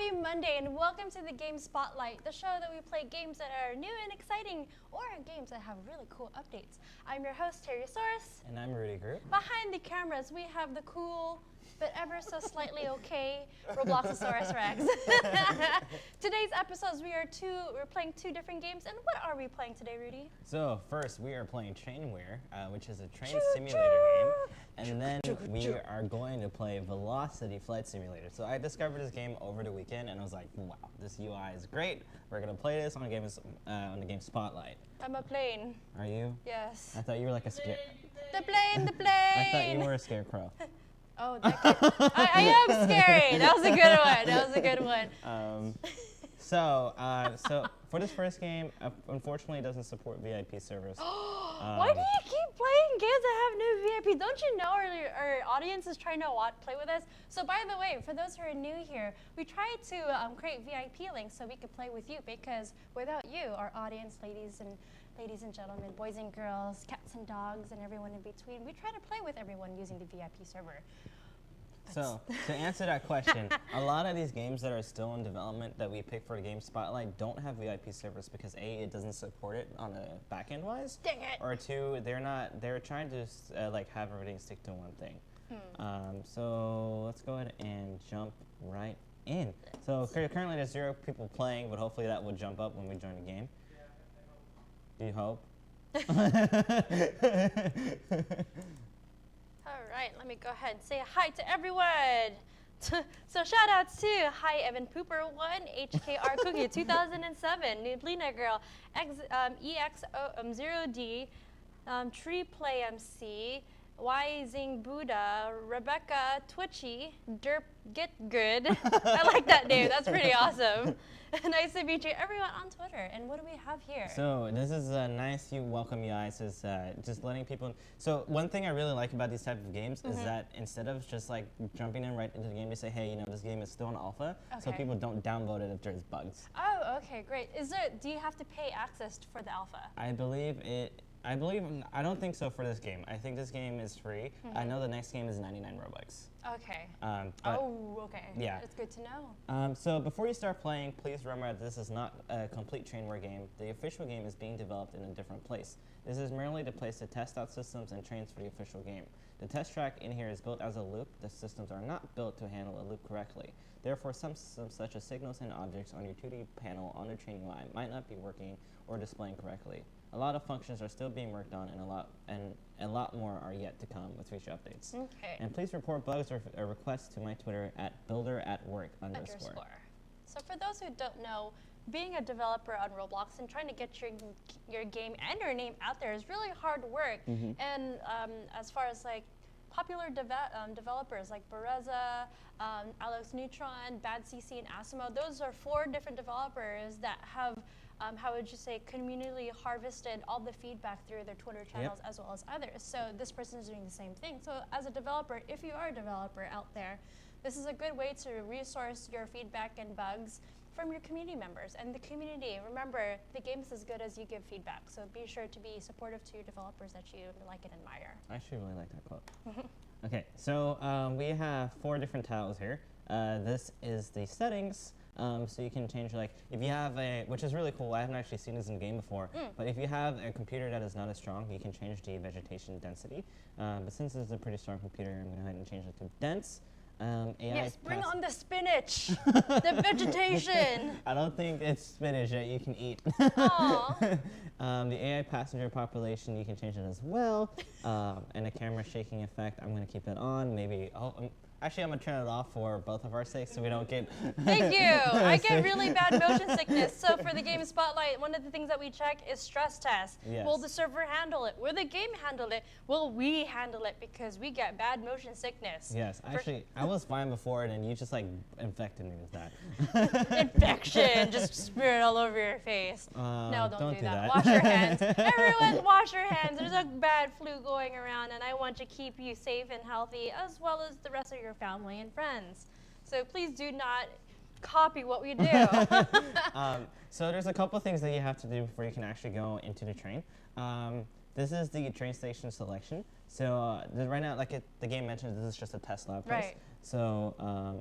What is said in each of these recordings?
Happy Monday and welcome to the Game Spotlight, the show that we play games that are new and exciting or games that have really cool updates. I'm your host, Terry-saurus. And I'm Rudy Group. Behind the cameras, we have the cool, but ever so slightly okay, Robloxosaurus Rex. Today's episodes, we're playing two different games. And what are we playing today, Rudy? So first, we are playing Trainware, which is a train simulator game. And then we are going to play Velocity Flight Simulator. So I discovered this game over the weekend, and I was like, wow, this UI is great. We're going to play this on the Game Spotlight. I'm a plane. Are you? Yes. I thought you were like a The plane! I thought you were a scarecrow. Oh, I am scary. That was a good one. So for this first game, unfortunately, it doesn't support VIP servers. Why do you keep playing games that have no VIP? Don't you know our audience is trying to play with us? So by the way, for those who are new here, we tried to create VIP links so we could play with you, because without you, our audience, ladies and gentlemen, boys and girls, cats and dogs, and everyone in between, we try to play with everyone using the VIP server. So, to answer that question, a lot of these games that are still in development that we pick for the Game Spotlight don't have VIP servers because A, it doesn't support it on a back-end wise. Dang it! Or two, they're trying to have everything stick to one thing. So let's go ahead and jump right in. So currently there's 0 people playing, but hopefully that will jump up when we join the game. Do you hope? All right, let me go ahead and say hi to everyone. So shout outs to Hi Evan Pooper 1, HKR Cookie 2007, Nublina Girl, EX0D, Tree Play MC, Wising Buddha, Rebecca Twitchy, Derp Get Good. I like that name. That's pretty awesome. Nice to meet you, everyone on Twitter. And what do we have here? So this is a nice welcome UI. It says just letting people. So one thing I really like about these type of games is that instead of just like jumping in right into the game, they say, hey, you know, this game is still in alpha, so people don't download it if there's bugs. Oh, okay, great. Do you have to pay access for the alpha? I don't think so for this game. I think this game is free. I know the next game is 99 Robux. Okay. Okay. Yeah. It's good to know. So before you start playing, please remember that this is not a complete Trainware game. The official game is being developed in a different place. This is merely the place to test out systems and trains for the official game. The test track in here is built as a loop. The systems are not built to handle a loop correctly. Therefore, some systems such as signals and objects on your 2D panel on the train UI might not be working or displaying correctly. A lot of functions are still being worked on, and a lot more are yet to come with future updates. Okay. And please report bugs or requests to my Twitter at @builderatwork_. So for those who don't know, being a developer on Roblox and trying to get your game and your name out there is really hard work. And as far as like popular developers like Bereza, Alex Neutron, Bad CC, and Asimo, those are 4 different developers that have how would you say, community harvested all the feedback through their Twitter channels as well as others. So this person is doing the same thing. So as a developer, if you are a developer out there, this is a good way to resource your feedback and bugs from your community members. And the community, remember, the game is as good as you give feedback. So be sure to be supportive to your developers that you like and admire. I actually really like that quote. Okay, so we have 4 different tiles here. This is the settings. So you can change, like, if you have which is really cool, I haven't actually seen this in game before, but if you have a computer that is not as strong, you can change the vegetation density. But since this is a pretty strong computer, I'm going to go ahead and change it to dense. AI yes, bring on the spinach, the vegetation. I don't think it's spinach that you can eat. Aww. The AI passenger population, you can change it as well. And the camera shaking effect, I'm going to keep it on. Maybe, actually, I'm going to turn it off for both of our sakes so we don't get... Thank you. I get really bad motion sickness. So for the Game Spotlight, one of the things that we check is stress test. Yes. Will the server handle it? Will the game handle it? Will we handle it? Because we get bad motion sickness. Yes, actually, I was fine before, and then you just like infected me with that. Infection, just smear it all over your face. No, don't do that. Wash your hands. Everyone, wash your hands. There's a bad flu going around, and I want to keep you safe and healthy, as well as the rest of your family and friends. So please do not copy what we do. So there's a couple things that you have to do before you can actually go into the train. This is the train station selection. So right now, like the game mentioned, this is just a test lab place. Right. So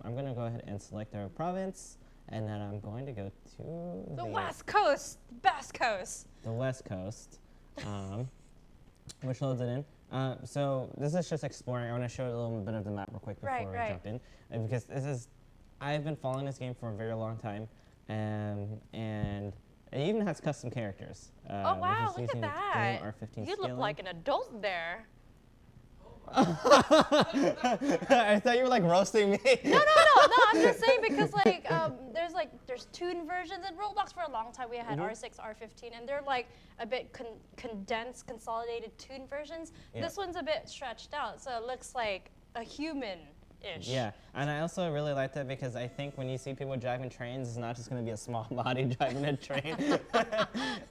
I'm going to go ahead and select our province. and then I'm going to go to The West Coast, best coast. the West Coast, which loads it in. So this is just exploring. I want to show you a little bit of the map real quick before we jump in, because I've been following this game for a very long time, and it even has custom characters. Oh wow, look at that! R15 You look like an adult there. I thought you were like roasting me. No, I'm just saying because there's tuned versions in Roblox. For a long time we had R6, R15, and they're like a bit condensed, consolidated tuned versions. Yeah. This one's a bit stretched out, so it looks like a human-ish. Yeah, and I also really like that because I think when you see people driving trains, it's not just going to be a small body driving a train.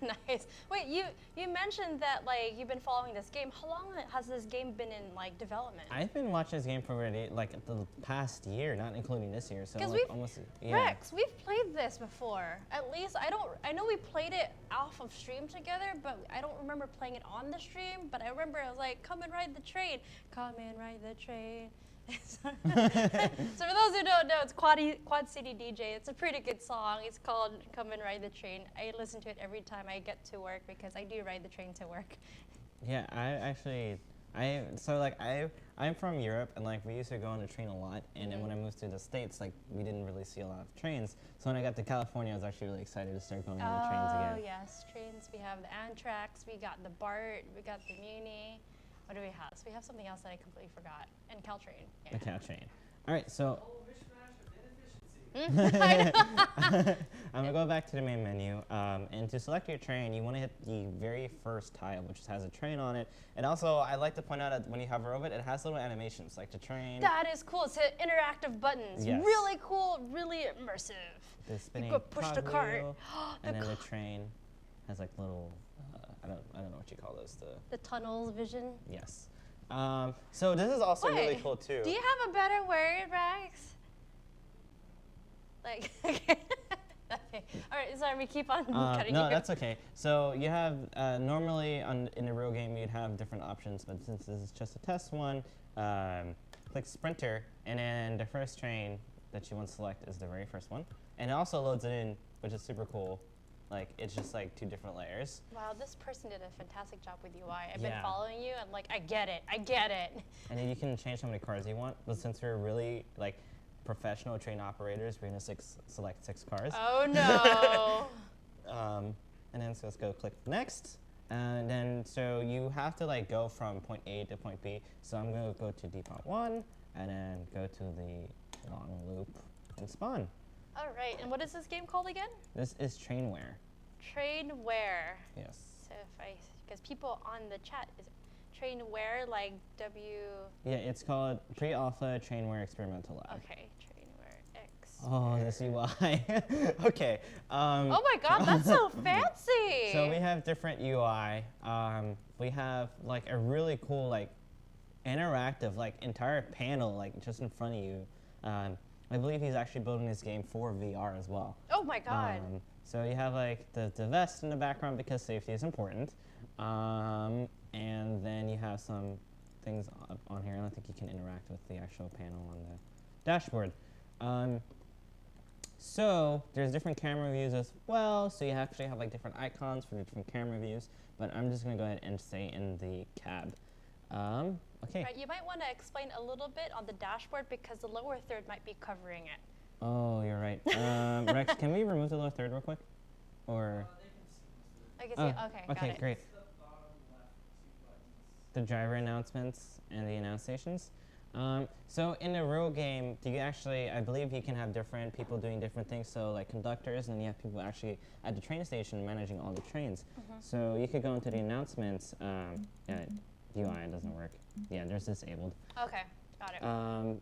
Nice. Wait, you mentioned that like you've been following this game. How long has this game been in like development? I've been watching this game for already like the past year, not including this year. So like almost Rex, we've played this before. At least I know we played it off of stream together, but I don't remember playing it on the stream. But I remember I was like, "Come and ride the train. Come and ride the train." So for those who don't know, it's Quad City DJ. It's a pretty good song. It's called "Come and Ride the Train." I listen to it every time I get to work because I do ride the train to work. Yeah, I'm from Europe, and like we used to go on the train a lot. And then when I moved to the States, like we didn't really see a lot of trains. So when I got to California, I was actually really excited to start going on the trains again. Oh yes, trains. We have the Amtrak. We got the BART. We got the Muni. What do we have? So we have something else that I completely forgot. And Caltrain. Yeah. The Caltrain. All right, so I know. I'm gonna go back to the main menu, and to select your train, you want to hit the very first tile, which has a train on it. And also, I like to point out that when you hover over it, it has little animations, like the train. That is cool. It's interactive buttons. Yes. Really cool. Really immersive. The spinning you go push the cart. And then the train has like little. I don't know what you call those. The tunnels vision. Yes. So this is also really cool too. Do you have a better word, Rex? Like, okay. Okay. All right. Sorry, we keep on cutting. No, that's okay. So you have normally in a real game you'd have different options, but since this is just a test one, click Sprinter, and then the first train that you want to select is the very first one, and it also loads it in, which is super cool. Like, it's just like 2 different layers. Wow, this person did a fantastic job with UI. I've been following you, and like, I get it. And then you can change how many cars you want, but since we're really like professional train operators, we're gonna select 6 cars. Oh no. And then so let's go click next. And then so you have to like go from point A to point B. So I'm gonna go to depot 1, and then go to the long loop and spawn. All right, and what is this game called again? This is Trainware. Trainware. Yes. So because people on the chat, is it Trainware like W? Yeah, it's called Pre-Alpha Trainware Experimental Lab. Okay, Trainware X. Oh, this UI. Okay. Oh my God, that's so fancy. So we have different UI. We have like a really cool like interactive like entire panel like just in front of you. I believe he's actually building this game for VR as well. Oh my God. So you have like the vest in the background because safety is important. And then you have some things on here. I don't think you can interact with the actual panel on the dashboard. So there's different camera views as well. So you actually have like different icons for the different camera views. But I'm just gonna go ahead and stay in the cab. Okay. Right, you might want to explain a little bit on the dashboard because the lower third might be covering it. Oh, you're right. Rex, can we remove the lower third real quick? Or? I can see it. Okay, got it. Okay, great. The driver announcements and the announce stations. So in the real game, do you actually, I believe you can have different people doing different things. So like conductors, and then you have people actually at the train station managing all the trains. So you could go into the announcements. UI doesn't work. Yeah, there's disabled. Okay, got it.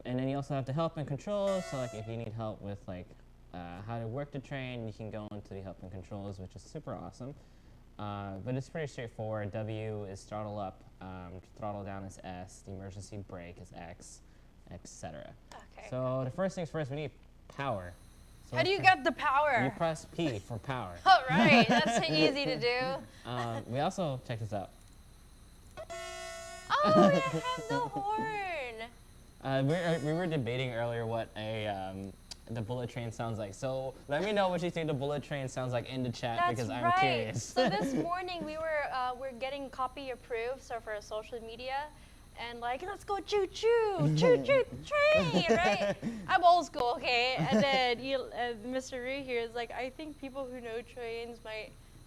And then you also have the help and controls. So like if you need help with like how to work the train, you can go into the help and controls, which is super awesome. But it's pretty straightforward. W is throttle up, throttle down is S, the emergency brake is X, etc. Okay. So the first things first, we need power. So how do you get the power? You press P for power. Oh, right. That's so easy to do. We also, check this out. Oh, it has the horn. We were debating earlier what a the bullet train sounds like. So let me know what you think the bullet train sounds like in the chat That's because I'm right. curious. So this morning we're getting copy approved, so for social media, and like, let's go choo choo, choo choo train, right? I'm old school, okay? And then Mr. Rui here is like, I think people who know trains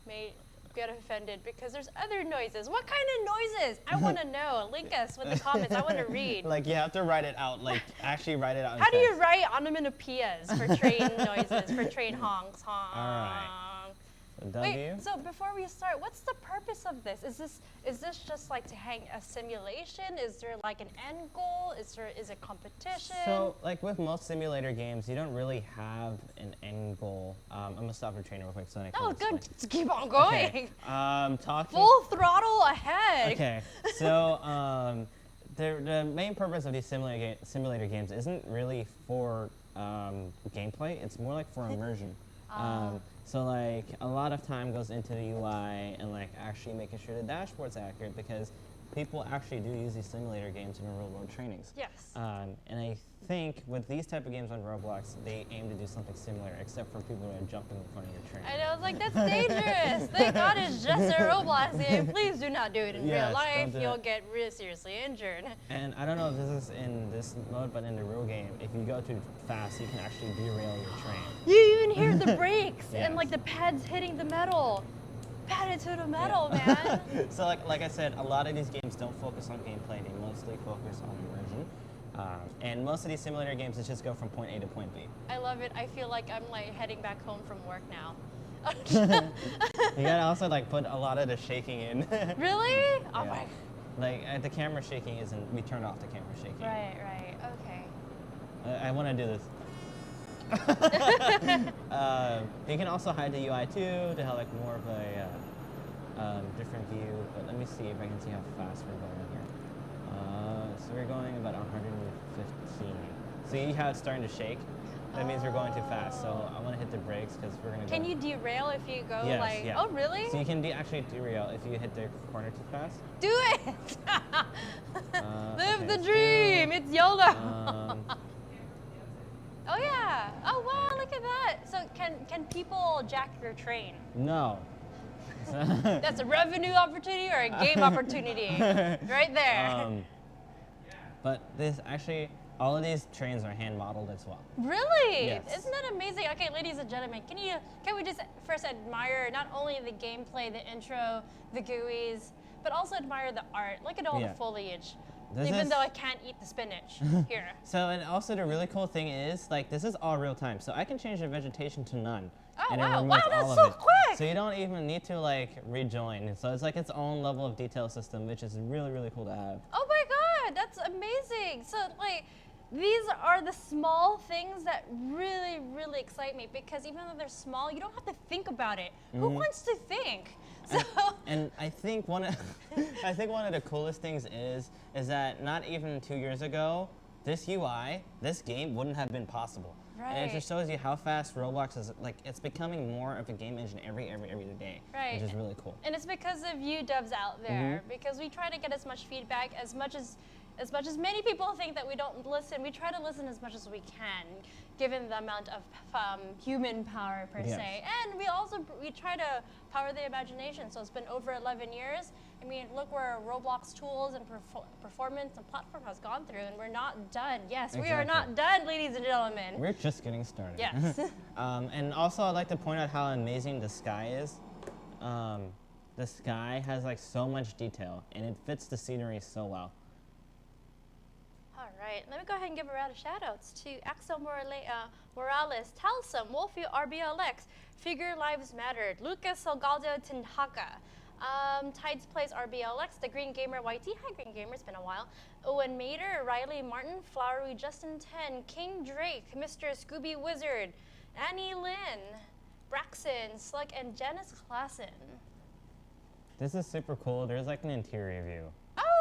may get offended because there's other noises. What kind of noises? I want to know. Link us with the comments. I want to read. Like you have to write it out. Like actually write it out. How do you write onomatopoeias for train noises, for train honks, honk? All right. W. Wait, so before we start, what's the purpose of this? Is this just like to hang a simulation? Is there like an end goal? Is it competition? So like with most simulator games, you don't really have an end goal. I'm gonna stop the train real quick so that I can Oh, explain. good. Just keep on going. Okay. Talking. Full throttle ahead. Okay. So the main purpose of these simulator games isn't really for gameplay. It's more like for immersion. So like a lot of time goes into the UI and like actually making sure the dashboard's accurate because people actually do use these simulator games in their real world trainings. Yes. And I think with these type of games on Roblox, they aim to do something similar, except for people who are jumping in front of your train. I know, I was like, that's dangerous. Thank God it's just a Roblox game. Please do not do it in real life. You'll get really seriously injured. And I don't know if this is in this mode, but in the real game, if you go too fast, you can actually derail your train. You even hear the brakes and like the pads hitting the metal. Patted to the metal, man. So like I said, a lot of these games don't focus on gameplay. They mostly focus on immersion. And most of these simulator games, it's just go from point A to point B. I love it. I feel like I'm like heading back home from work now. You gotta also like put a lot of the shaking in. Really? Oh Yeah. my. Like the camera shaking isn't. We turned off the camera shaking. Right. Okay. I want to do this. You can also hide the UI too to have like more of a different view. But let me see if I can see how fast we're going here. So we're going about 115. So you have it starting to shake. That means we're going too fast. So I want to hit the brakes because we're gonna. Can you derail if you go Yes, like? yeah. Oh really? So you can actually derail if you hit the corner too fast. Do it. Live Okay, the dream. It's YOLO. Oh yeah. Oh wow, look at that. So can people jack your train? No. That's a revenue opportunity or a game opportunity? Right there. But this actually, all of these trains are hand modeled as well. Really? Yes. Isn't that amazing? Okay, ladies and gentlemen, can we just first admire not only the gameplay, the intro, the GUIs, but also admire the art. Look at all the foliage. Even though I can't eat the spinach here. So, and also the really cool thing is, like, this is all real time. So I can change the vegetation to none. Oh, and wow. It Wow, removes that's all so of it. quick. So you don't even need to, like, rejoin. So it's like its own level of detail system, which is really, really cool to have. Oh my God, that's amazing. So like, these are the small things that really, really excite me because even though they're small, you don't have to think about it. Who wants to think? So And I think one of the coolest things is that not even 2 years ago, this UI, this game wouldn't have been possible. Right. And it just shows you how fast Roblox is. Like, it's becoming more of a game engine every day. Right. Which is really cool. And it's because of you dubs out there, because we try to get as much feedback as much as many people think that we don't listen. We try to listen as much as we can, given the amount of human power per se. And we try to power the imagination. So it's been over 11 years. I mean, look where Roblox tools and performance and platform has gone through, and we're not done. Yes, we are not done, ladies and gentlemen. We're just getting started. Yes. And also, I'd like to point out how amazing the sky is. The sky has like so much detail, and it fits the scenery so well. All right, let me go ahead and give a round of shout-outs to Axel Morales, Talsum, Wolfie RBLX, Figure Lives Mattered, Lucas Salgado Tindhaka, Tides Plays RBLX, The Green Gamer YT, hi Green Gamer, it's been a while, Owen Mater, Riley Martin, Flowery Justin 10, King Drake, Mr. Scooby Wizard, Annie Lynn, Braxton, Slug, and Janice Klassen. This is super cool. There's like an interior view.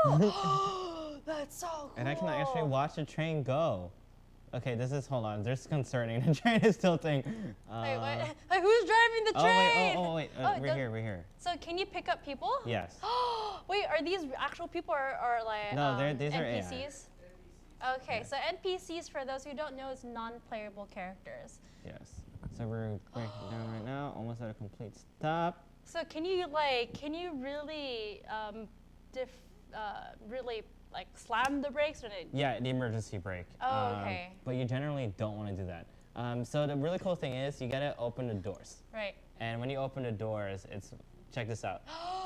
Oh, that's so cool. And I can actually watch the train go. Okay, hold on, this is concerning. The train is tilting. Wait, what? Like, who's driving the train? Oh, wait, we're here. So can you pick up people? Yes. Wait, are these actual people or like No, these are NPCs? Okay, Yeah. so NPCs, for those who don't know, is non-playable characters. Yes. So we're breaking down right now, almost at a complete stop. So can you really, really like slam the brakes when it? Yeah, the emergency brake. Oh, okay. But you generally don't want to do that. So the really cool thing is you gotta open the doors. Right. And when you open the doors, check this out,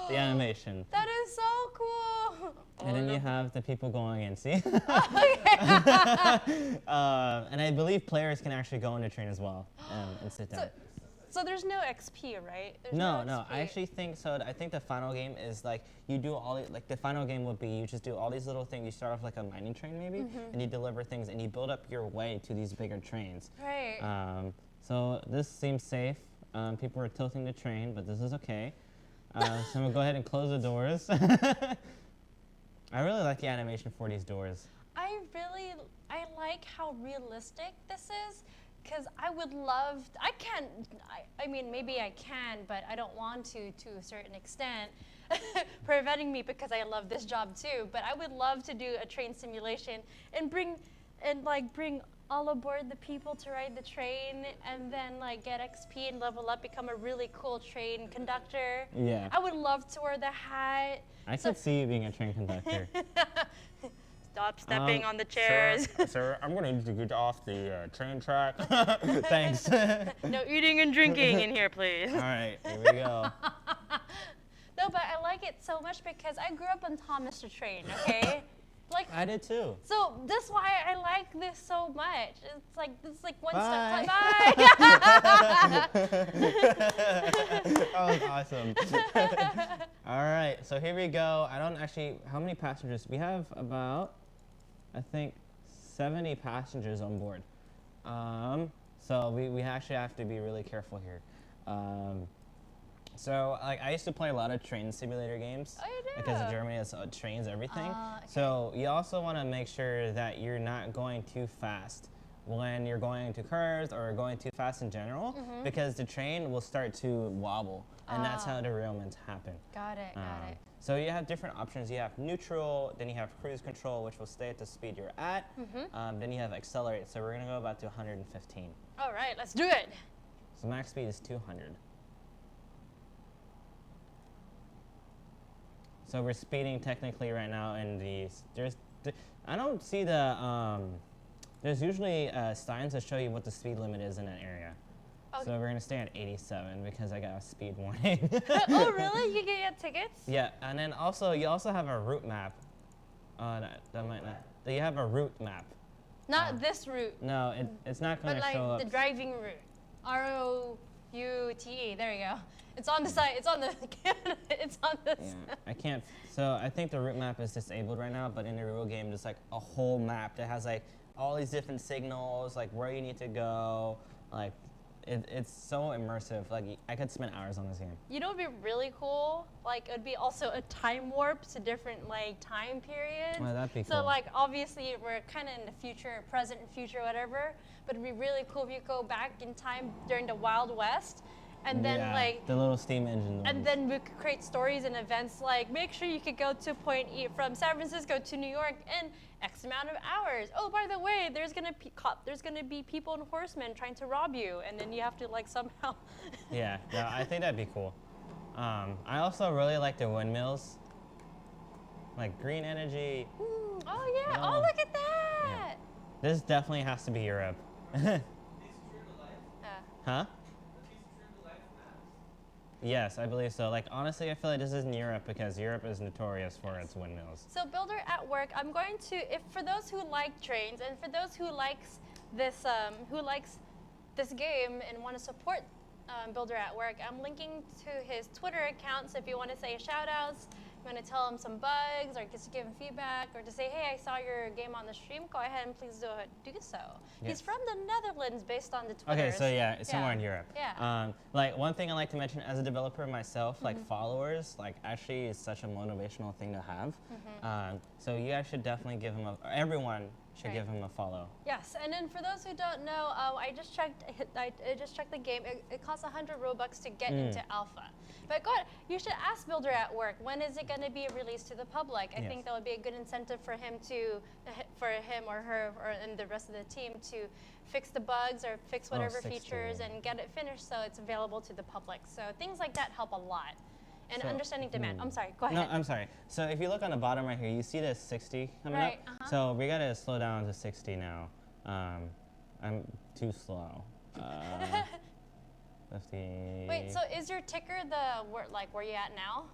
the animation. That is so cool. And then you have the people going in, see? Okay. And I believe players can actually go on the train as well and sit down. So there's no XP, right? There's No, XP. I actually think so. I think the final game is like you do the final game would be you just do all these little things. You start off like a mining train maybe, and you deliver things and you build up your way to these bigger trains. Right. So this seems safe. People are tilting the train, but this is okay. So I'm gonna go ahead and close the doors. I really like the animation for these doors. I like how realistic this is, because I would love, I mean, maybe I can, but I don't want to a certain extent, preventing me because I love this job too, but I would love to do a train simulation and bring all aboard the people to ride the train and then like get XP and level up, become a really cool train conductor. Yeah. I would love to wear the hat. I could see you being a train conductor. Stop stepping on the chairs. Sir, I'm going to need to get off the train track. Thanks. No eating and drinking in here, please. All right, here we go. No, but I like it so much because I grew up on Thomas the Train, okay? Like, I did too. so that's why I like this so much. It's like one Bye. step. Bye. That was awesome. All right, so here we go. I don't actually, how many passengers? We have about, I think, 70 passengers on board. So we actually have to be really careful here. So like I used to play a lot of train simulator games. Oh, you do? Because in Germany it's trains, everything. Okay. So you also want to make sure that you're not going too fast when you're going into curves or going too fast in general, because the train will start to wobble, and that's how derailments happen. Got it. So you have different options. You have neutral, then you have cruise control, which will stay at the speed you're at. Then you have accelerate. So we're gonna go about to 115. All right, let's do it. So max speed is 200. So we're speeding technically right now in these. I don't see there's usually signs that show you what the speed limit is in that area. Okay. So we're gonna stay at 87 because I got a speed warning. Oh, really? You can get tickets? Yeah, and then also you also have a route map. That might not. You have a route map. Not this route, No, it's not but gonna show like up. the driving route. ROUTE. There you go. It's on the side. It's on the. It's on the. Yeah, I can't. So I think the route map is disabled right now, but in the real game, there's like a whole map that has like all these different signals, like where you need to go. Like, it's so immersive. Like, I could spend hours on this game. You know, it'd be really cool. Like, it'd be also a time warp to different like time periods. Well, that'd be So cool. like, obviously, we're kind of in the future, present, and future, whatever. But it'd be really cool if you go back in time during the Wild West, and then Yeah, like. the little steam engine. And ones. then we could create stories and events like make sure you could go to point E from San Francisco to New York in X amount of hours. Oh, by the way, there's gonna be people and horsemen trying to rob you, and then you have to like somehow. Yeah, I think that'd be cool. I also really like the windmills, like green energy. Ooh, oh yeah! Yeah. Oh, look at that! This definitely has to be Europe. Huh? Yes, I believe so. Like, honestly, I feel like this is in Europe because Europe is notorious for its windmills. So Builder at Work, I'm going to, if for those who like trains and for those who likes this game and want to support Builder at Work, I'm linking to his Twitter account. So if you want to say shout outs, you want to tell him some bugs or just give him feedback or to say, hey, I saw your game on the stream, go ahead and please do so. Yes. He's from the Netherlands based on the Twitter. Okay, so yeah, it's somewhere in Europe. Yeah. Like, one thing I like to mention as a developer myself, like followers, like actually is such a motivational thing to have. So you guys should definitely give him everyone should give him a follow. Yes, and then for those who don't know, I just checked the game. It costs 100 Robux to get into alpha. But go ahead, you should ask Builder at Work, when is it going to be released to the public? I think that would be a good incentive for him or her and the rest of the team to fix the bugs or fix whatever features and get it finished so it's available to the public. So things like that help a lot. And understanding demand. I'm sorry, go ahead. No, I'm sorry. So if you look on the bottom right here, you see the 60 coming up? So we got to slow down to 60 now. I'm too slow. 50. Wait, so is your ticker where you at now?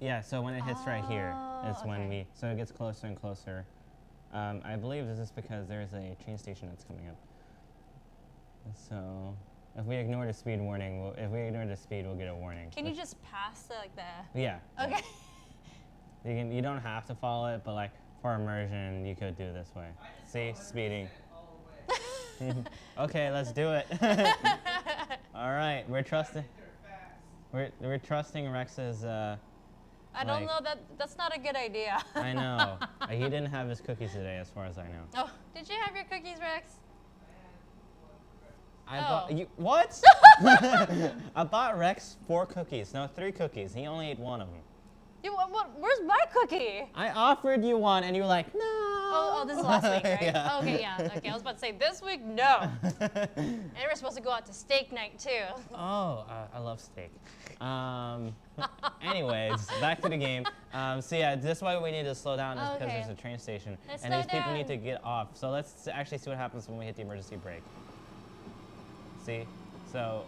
Yeah, so when it hits right here, it's when so it gets closer and closer. I believe this is because there's a train station that's coming up. So if we ignore the speed warning, we'll get a warning. Can you just pass the Yeah. Okay. You don't have to follow it, but like for immersion, you could do it this way. See, speeding. Okay, let's do it. All right, we're trusting Rex's. I don't know, that's not a good idea. I know. He didn't have his cookies today, as far as I know. Oh, did you have your cookies, Rex? What? I bought Rex 4 cookies. No, 3 cookies. He only ate 1 of them. Where's my cookie? I offered you one, and you were like, no. Oh, this is last week, right? Yeah. Okay, yeah. Okay, I was about to say this week, no. And we're supposed to go out to steak night too. Oh, I love steak. Anyways, back to the game. So yeah, this is why we need to slow down is because there's a train station, and these people need to get off. So let's actually see what happens when we hit the emergency brake. See? So,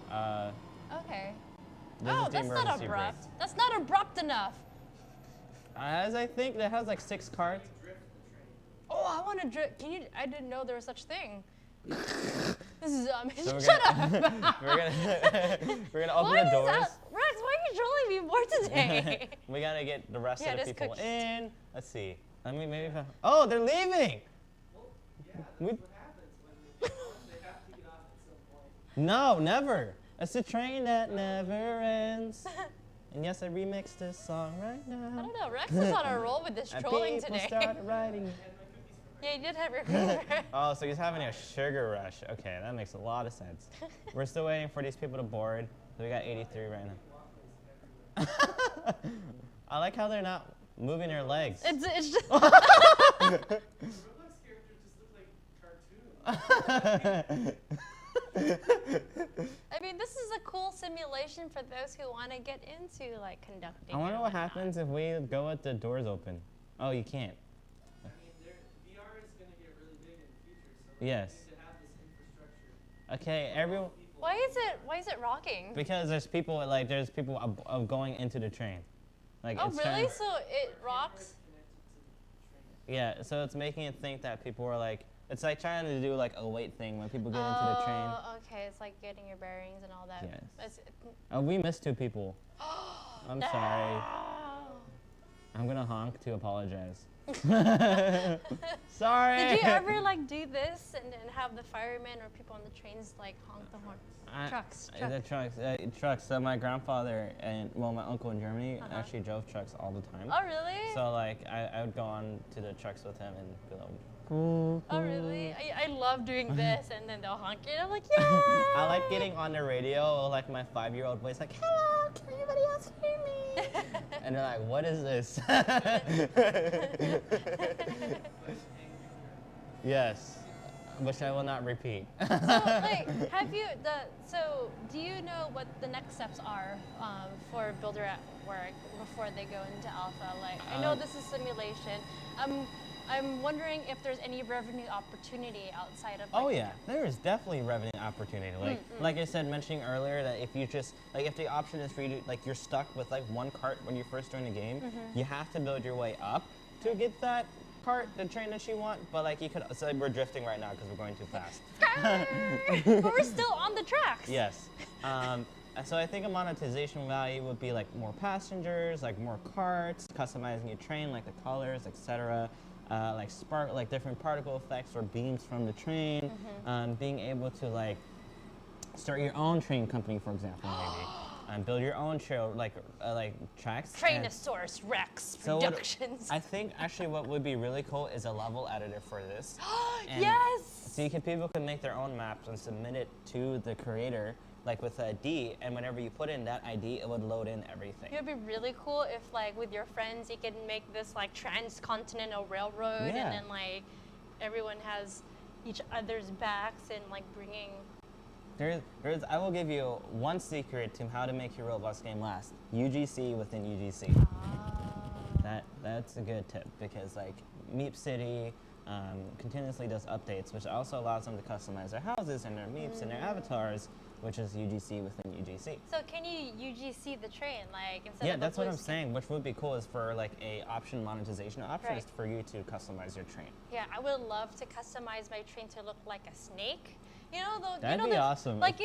okay. Oh, that's not abrupt. Brake. That's not abrupt enough. As I think that has like 6 carts. Oh, I want to drift. I didn't know there was such thing. This is So shut up. we're gonna open the doors. Rex, why are you trolling me more today? We gotta get the rest of the people cookies. in. Let's see. Let me maybe. Oh, they're leaving. Well, yeah, that's what happens when they have to get off at some point. No, never. It's a train that never ends. And yes, I remixed this song right now. I don't know. Rex is on a roll with this trolling people today. started writing. Yeah, you did have your cookies. Oh, so he's having a sugar rush. Okay, that makes a lot of sense. We're still waiting for these people to board. So we got 83 right now. I like how they're not moving their legs. It's just. Roblox characters just look like cartoons. I mean, this is a cool simulation for those who want to get into like conducting. I wonder what happens if we go with the doors open. Oh, you can't. I mean, VR is going to get really big in the future, so Yes. we need to have this infrastructure. Okay, everyone. Why is it rocking? Because there's people going into the train. Like Oh, it's really? So it rocks? Yeah, so it's making it think that people are like. It's like trying to do like a weight thing when people get into the train. Oh, okay. It's like getting your bearings and all that. Yes. Oh, we missed 2 people. I'm sorry. I'm gonna honk to apologize. Sorry. Did you ever like do this and then have the firemen or people on the trains like honk the horn? Trucks. Trucks. So my grandfather and my uncle in Germany actually drove trucks all the time. Oh, really? So like I would go on to the trucks with him and be like. Oh, really? I love doing this, and then they'll honk it. I'm like, yeah. I like getting on the radio, like my 5-year-old voice, like, hello, can anybody else hear me? And they're like, what is this? Yes, which I will not repeat. So, like, do you know what the next steps are for Builder at Work before they go into alpha? Like, I know this is simulation. I'm wondering if there's any revenue opportunity outside of. Oh yeah, there is definitely revenue opportunity. Like I said, mentioning earlier that if you just if the option is for you to you're stuck with like 1 cart when you first join the game, you have to build your way up to get that cart, the train that you want. But like you could, so we're drifting right now because we're going too fast. But we're still on the tracks. Yes. So I think a monetization value would be like more passengers, like more carts, customizing your train, like the colors, etc. Like different particle effects or beams from the train, being able to like start your own train company, for example, maybe. build your own trail, like tracks. and- Trainosaurus Rex So what- Productions. I think actually what would be really cool is a level editor for this. And Yes! So people can make their own maps and submit it to the creator, like with a ID, and whenever you put in that ID, it would load in everything. It would be really cool if, like, with your friends, you could make this, like, transcontinental railroad, Yeah. and then, like, everyone has each other's backs and, like, bringing. I will give you one secret to how to make your Roblox game last. UGC within UGC. That's a good tip because like Meep City continuously does updates, which also allows them to customize their houses and their Meeps and their avatars, which is UGC within UGC. So can you UGC the train, like, instead Yeah, of that's a what blue I'm saying. Which would be cool is for like a option monetization option Right. is for you to customize your train. Yeah, I would love to customize my train to look like a snake. You know the. That'd you know be the, awesome. Like the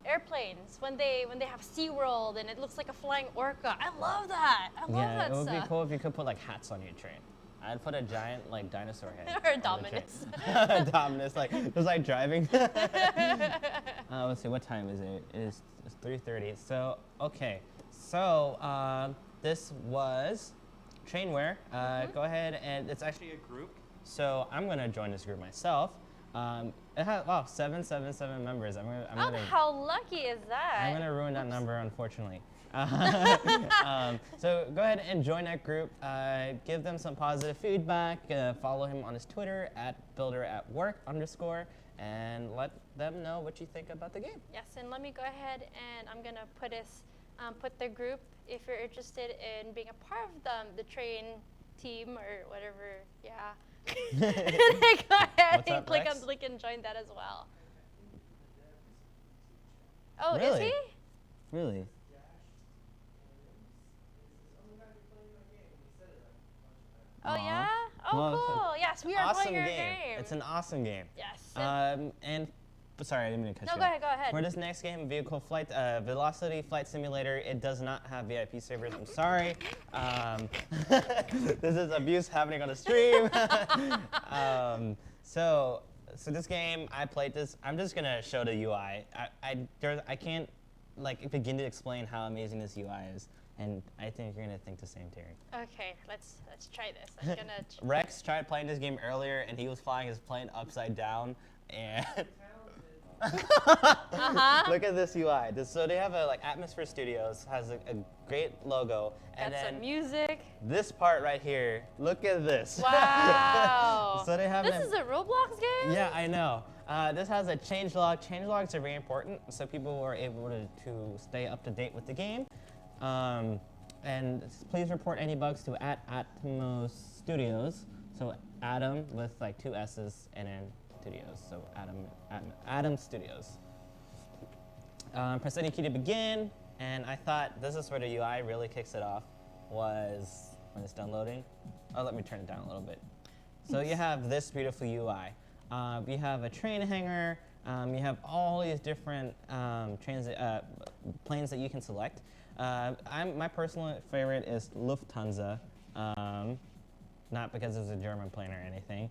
airplanes when they have SeaWorld and it looks like a flying orca. I love that. I love Yeah, that it would stuff. be cool if you could put like hats on your train. I'd put a giant like dinosaur head. Or on the Dominus. train. Dominus, like it was like driving. Let's see, what time is it? It's 3:30. So okay, so this was Trainware. Go ahead, and it's actually a group. So I'm gonna join this group myself. It has 777 members. I'm gonna How lucky is that? I'm gonna ruin that number, unfortunately. So go ahead and join that group. Give them some positive feedback. Follow him on his Twitter @builderatwork_, and let them know what you think about the game. Yes, and let me go ahead and I'm gonna put the group if you're interested in being a part of the train team or whatever. Yeah. Go ahead What's and up, click Rex? on the link and join that as well. Oh, is Really? he? Really? Oh Aw. yeah. Oh Well, cool. Yes, we are Awesome playing your game. game. It's an awesome game. Yes. And sorry, I didn't mean to cut No, you go off. ahead, go ahead. For this next game, Velocity Flight Simulator, it does not have VIP servers. I'm sorry. This is abuse happening on the stream. So this game, I played this. I'm just gonna show the UI. I can't like begin to explain how amazing this UI is, and I think you're gonna think the same, Terry. Okay, let's try this. I'm gonna. Rex tried playing this game earlier, and he was flying his plane upside down, and look at this UI. So they have a Atmosphere Studios has a great logo, and Got some then music. this part right here. Look at this. Wow. So they have This is a Roblox game? Yeah, I know. This has a changelog. Changelogs are very important, so people are able to stay up to date with the game. And please report any bugs to @Atmos Studios. So Adam with like 2 S's and then Studios. So Adam Studios. Press any key to begin, and I thought this is where the UI really kicks it off. Was when it's done loading. Oh, let me turn it down a little bit. So you have this beautiful UI. You have a train hangar. You have all these different planes that you can select. My personal favorite is Lufthansa, not because it's a German plane or anything.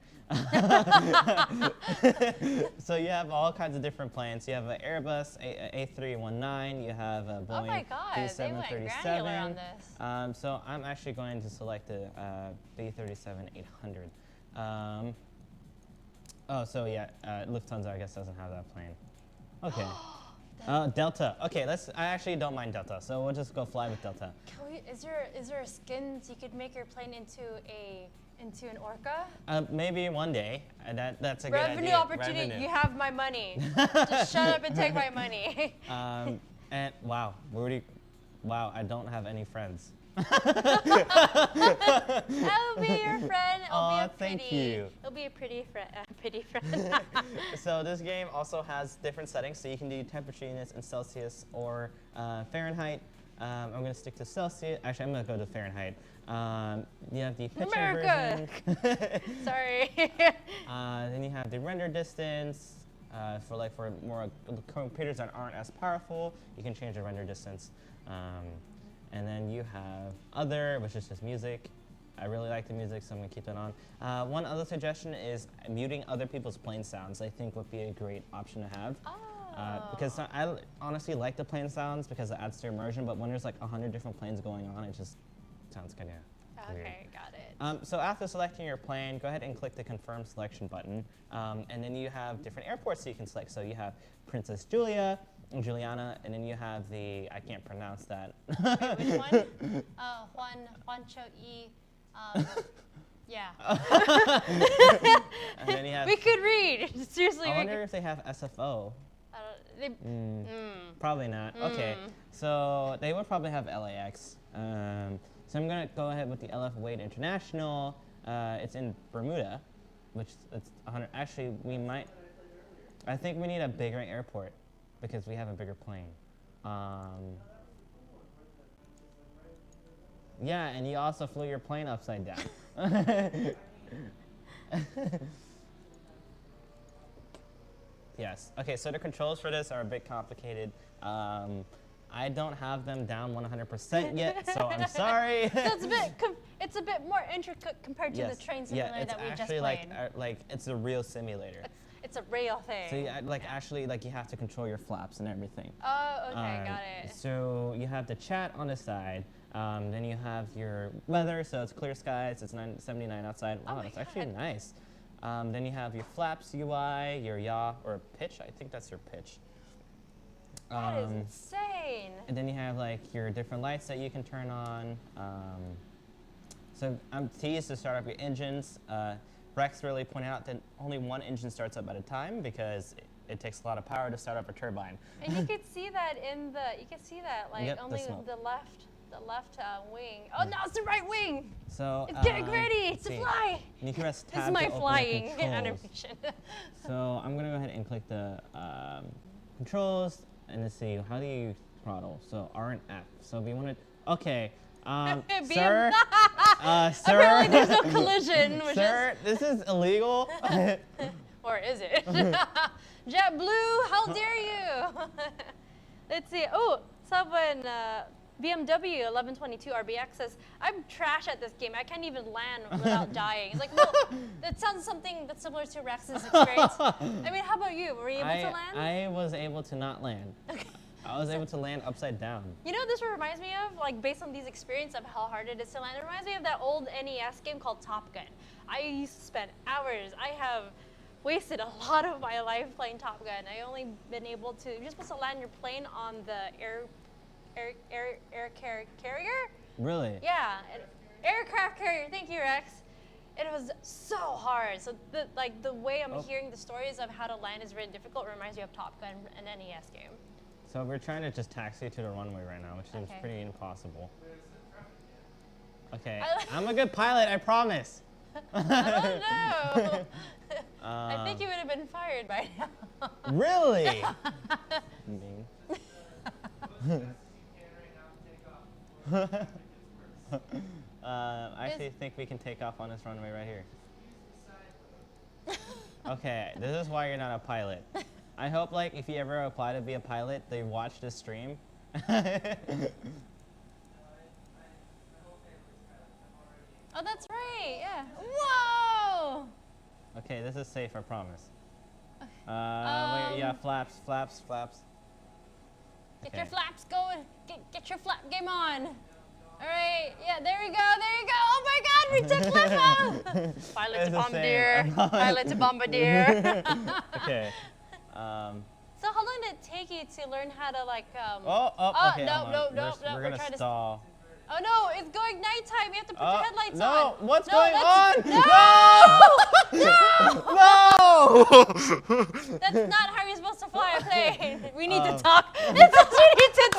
So you have all kinds of different planes. You have an Airbus A319. You have a Boeing Oh my God, they went 737. granular on this. So I'm actually going to select the B37-800. Oh, so yeah, Lufthansa I guess doesn't have that plane. Okay. Delta. Okay, I actually don't mind Delta, so we'll just go fly with Delta. Is there a skin so you could make your plane into an orca? Maybe one day. That's a good Revenue idea. opportunity. Revenue. You have my money. Just shut up and take my money. And wow, wow, I don't have any friends. I'll be your friend. I'll be a thank pretty. you. It'll be a pretty friend. So this game also has different settings, so you can do temperature units in Celsius or Fahrenheit. I'm going to stick to Celsius. Actually, I'm going to go to Fahrenheit. You have the picture America. version. Sorry. Then you have the render distance. For more computers that aren't as powerful, you can change the render distance. And then you have other, which is just music. I really like the music, so I'm gonna keep that on. One other suggestion is muting other people's plane sounds. I think would be a great option to have. Because I honestly like the plane sounds because it adds to immersion, but when there's like 100 different planes going on, it just sounds kind of weird. Okay, got it. So after selecting your plane, go ahead and click the confirm selection button. And then you have different airports that you can select. So you have Princess Julia, Juliana, and then you have the, I can't pronounce that. Wait, which one? Juancho E. Yeah. And then you have, We could read. Seriously. I wonder if they have SFO. They, Probably not. Okay, so they would probably have LAX. So I'm gonna go ahead with the LF Wade International. It's in Bermuda, which it's 100. Actually, we might. I think we need a bigger airport because we have a bigger plane. Yeah, and you also flew your plane upside down. Yes. Okay, so the controls for this are a bit complicated. I don't have them down 100% yet, so I'm sorry. So it's a bit more intricate compared to the train simulator that we just played. Yeah, it's actually like it's a real simulator. It's a real thing. So actually you have to control your flaps and everything. Oh, okay, got it. So you have the chat on the side. Then you have your weather, so it's clear skies. It's 79 outside. Wow, that's actually nice. Then you have your flaps UI, your yaw or pitch. I think that's your pitch. That is insane. And then you have like your different lights that you can turn on. So I'm teased to start up your engines. Rex really pointed out that only one engine starts up at a time because it takes a lot of power to start up a turbine. And you could see that like Yep, only the the left wing. Oh, no, it's the right wing. So It's getting ready to fly. And you can press This is tab my to open the flying controls. animation. So I'm gonna go ahead and click the controls and let's see, how do you throttle? So R and F. So we want to, okay. Sir, Apparently there's no collision. sir, this is illegal. Or is it? JetBlue, how dare you? Let's see. Oh, someone, BMW 1122 RBX says, I'm trash at this game. I can't even land without dying. It's like, well, that sounds something that's similar to Rex's experience. I mean, how about you? Were you able to land? I was able to not land. Okay. I was able to land upside down. You know what this reminds me of? Like, based on these experiences of how hard it is to land, it reminds me of that old NES game called Top Gun. I used to spend hours. I have wasted a lot of my life playing Top Gun. I only been able to, you're supposed to land your plane on the air carrier? Really? Yeah, aircraft carrier. Thank you, Rex. It was so hard. So the way I'm hearing the stories of how to land is really difficult. It reminds me of Top Gun, an NES game. So we're trying to just taxi to the runway right now, which seems pretty impossible. Okay, I'm a good pilot, I promise. I don't know. I think you would have been fired by now. Really? Bing. I actually think we can take off on this runway right here. Okay, this is why you're not a pilot. I hope, like, if you ever apply to be a pilot, they watch this stream. Oh, that's right. Yeah. Whoa! Okay, this is safe, I promise. Wait, yeah, flaps. Get your flaps going. Get your flap game on. All right. Yeah, there we go. Oh my God, we took flip off. Pilot to bombardier. Pilot to bombardier. Okay. So how long did it take you to learn how to like? Okay. No. We're gonna stall. Oh no, it's going nighttime. You have to put your headlights on. No, what's going on? No! That's not how you're supposed to fly a plane. We need to talk. It says we need to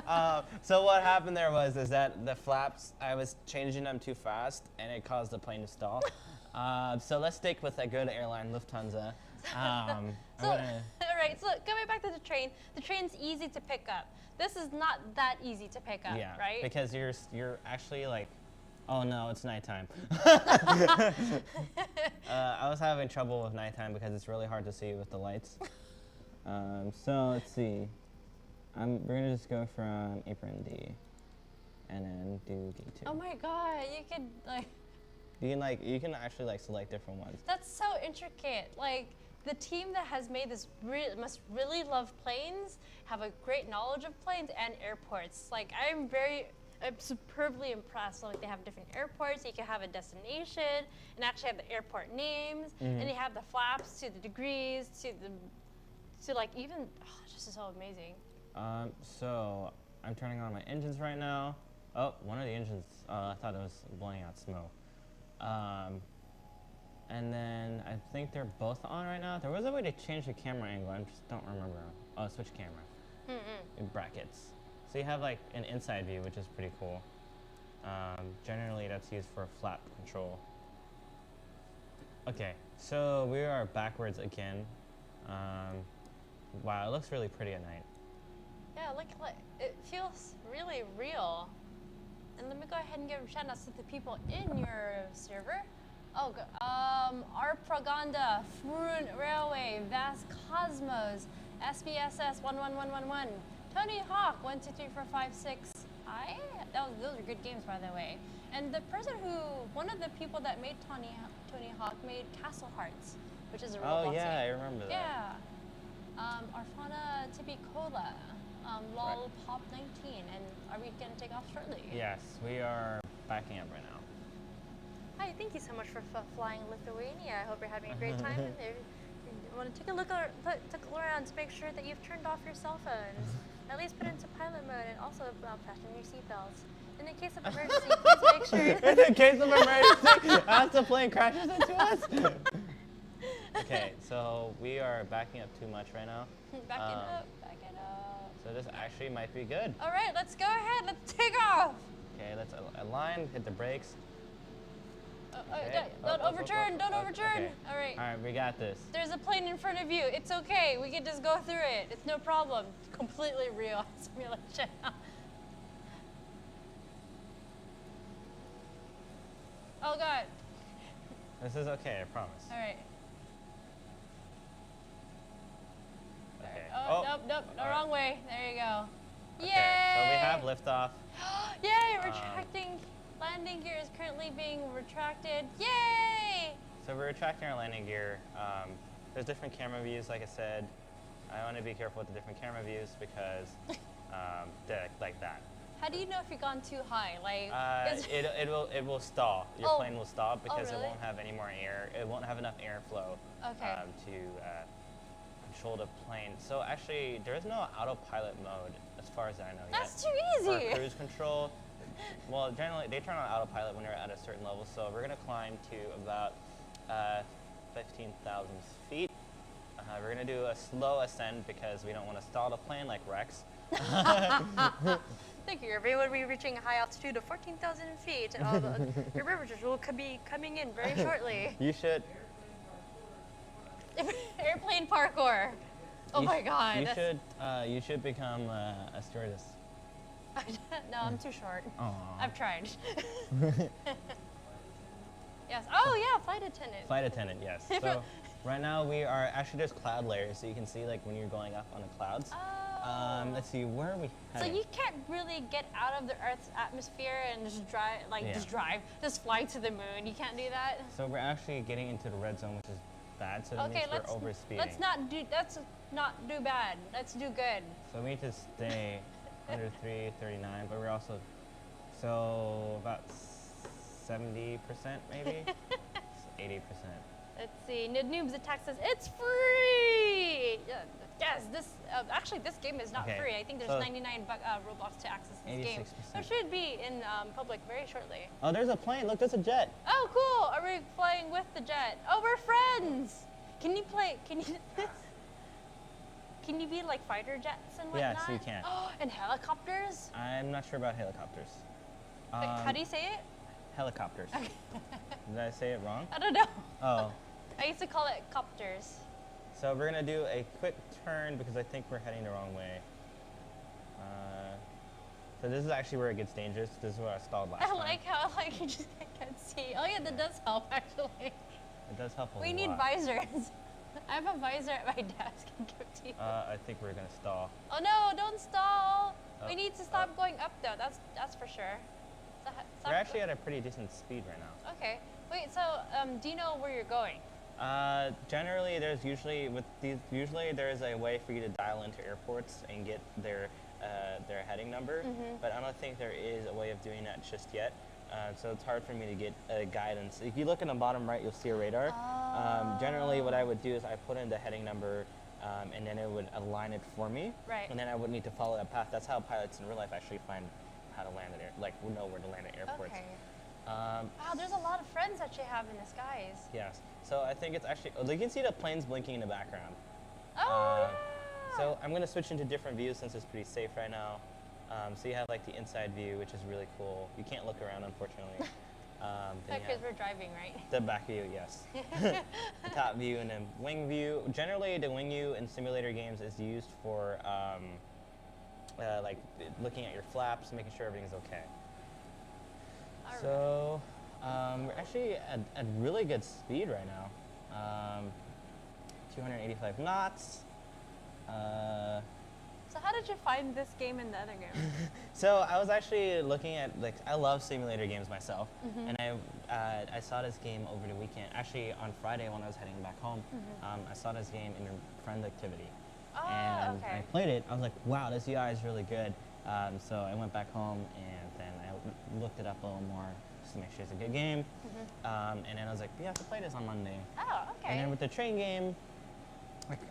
talk. So what happened there is that the flaps, I was changing them too fast, and it caused the plane to stall. So let's stick with a good airline, Lufthansa. All right, so coming back to the train, the train's easy to pick up. This is not that easy to pick up, right? Because you're actually like, oh no, it's nighttime. I was having trouble with nighttime because it's really hard to see with the lights. So let's see. We're gonna just go from apron D, and then do gate 2. Oh my God, you can You can actually like select different ones. That's so intricate. Like the team that has made this must really love planes, have a great knowledge of planes and airports. Like I'm superbly impressed. Like they have different airports. You can have a destination and actually have the airport names, and they have the flaps to the degrees to like even just so amazing. So I'm turning on my engines right now. Oh, one of the engines. I thought it was blowing out smoke. And then I think they're both on right now. There was a way to change the camera angle. I just don't remember. Oh, switch camera. In brackets. So you have like an inside view, which is pretty cool. Generally, that's used for flap control. Okay, so we are backwards again. Wow, it looks really pretty at night. Yeah, like it feels really real. And let me go ahead and give shout outs to the people in your server. Oh, our Praganda, Frun Railway, Vast Cosmos, SBSS 11111, Tony Hawk 123456. Those are good games, by the way. And the person one of the people that made Tony Hawk made Castle Hearts, which is a Roblox game. I remember that. Yeah. Arfana Tipicola, Lol Pop 19, and are we gonna take off shortly? Yes, we are backing up right now. Hi, thank you so much for flying Lithuania. I hope you're having a great time. And you want to take a look around to make sure that you've turned off your cell phones. At least put it into pilot mode and also fasten your seatbelts. In the case of emergency, please make sure. In the case of emergency, as the plane crashes into us. Okay, so we are backing up too much right now. Backing up. So this actually might be good. All right, let's go ahead. Let's take off. Okay, let's align, hit the brakes. Okay. Don't overturn. Okay. All right. All right, we got this. There's a plane in front of you. It's okay. We can just go through it. It's no problem. It's completely real simulation. Oh God. This is okay, I promise. All right. Okay. Oh, nope. The wrong way. There you go. Okay, Yay! so we have liftoff. Yay! Retracting. Landing gear is currently being retracted. Yay! So we're retracting our landing gear. There's different camera views, like I said. I want to be careful with the different camera views because they're like that. How do you know if you've gone too high? Like, it will stall. Your plane will stall because really? it won't have any more air. It won't have enough airflow to control the plane. So actually, there is no autopilot mode as far as I know yet. That's too easy. For cruise control. Well, generally they turn on autopilot when you're at a certain level. So we're gonna climb to about 15,000 feet. We're gonna do a slow ascend because we don't want to stall the plane like Rex. Thank you. Everyone will be reaching a high altitude of 14,000 feet. And all your beverages will be coming in very shortly. You should. Airplane parkour. Oh my God. You should become a stewardess. No, I'm too short. Aww. I've tried. Yes. Oh yeah, flight attendant. Flight attendant, yes. So right now we are actually there's cloud layers, so you can see like when you're going up on the clouds. Oh. Let's see, where are we heading? So you can't really get out of the Earth's atmosphere and just just fly to the moon. You can't do that. So we're actually getting into the red zone, which is bad. So that means we're overspeeding. Let's not do bad. Let's do good. So we need to stay under 339, but we're also about 70% maybe, 80%. Let's see. Noobs attack says it's free. Yes, this game is not free. I think there's 99 Roblox to access this game. 86%. It should be in public very shortly. Oh, there's a plane. Look, there's a jet. Oh, cool. Are we flying with the jet? Oh, we're friends. Can you Can you be like fighter jets and whatnot? Yes, you can. Oh, and helicopters? I'm not sure about helicopters. Wait, how do you say it? Helicopters. Okay. Did I say it wrong? I don't know. Oh. I used to call it copters. So we're going to do a quick turn because I think we're heading the wrong way. So this is actually where it gets dangerous. This is where I stalled last time. I like how you just can't see. Oh yeah, that does help actually. It does help a lot. We need visors. I have a visor at my desk. I can give it to you. I think we're going to stall. Oh no, don't stall. We need to stop going up though. That's for sure. We're actually at a pretty decent speed right now. Okay. Wait, so do you know where you're going? Generally, usually there's a way for you to dial into airports and get their heading number, but I don't think there is a way of doing that just yet. So it's hard for me to get guidance. If you look in the bottom right, you'll see a radar. Generally, what I would do is I put in the heading number, and then it would align it for me. Right. And then I would need to follow that path. That's how pilots in real life actually find how to land know where to land at airports. Okay. Wow, there's a lot of friends that you have in the skies. Yes. So I think it's actually, you can see the planes blinking in the background. Oh, yeah. So I'm going to switch into different views since it's pretty safe right now. So you have like the inside view, which is really cool. You can't look around, unfortunately. Because we're driving, right? The back view, yes. The top view and then wing view. Generally, the wing view in simulator games is used for like looking at your flaps, making sure everything's okay. All So we're actually at really good speed right now. 285 knots. So how did you find this game and the other game? So I was actually looking at, like, I love simulator games myself, and I saw this game over the weekend. Actually, on Friday when I was heading back home, I saw this game in a friend activity. Oh, And okay. I played it. I was like, wow, this UI is really good. So I went back home and then I looked it up a little more just to make sure it's a good game. And then I was like, we have to play this on Monday. Oh, okay. And then with the train game,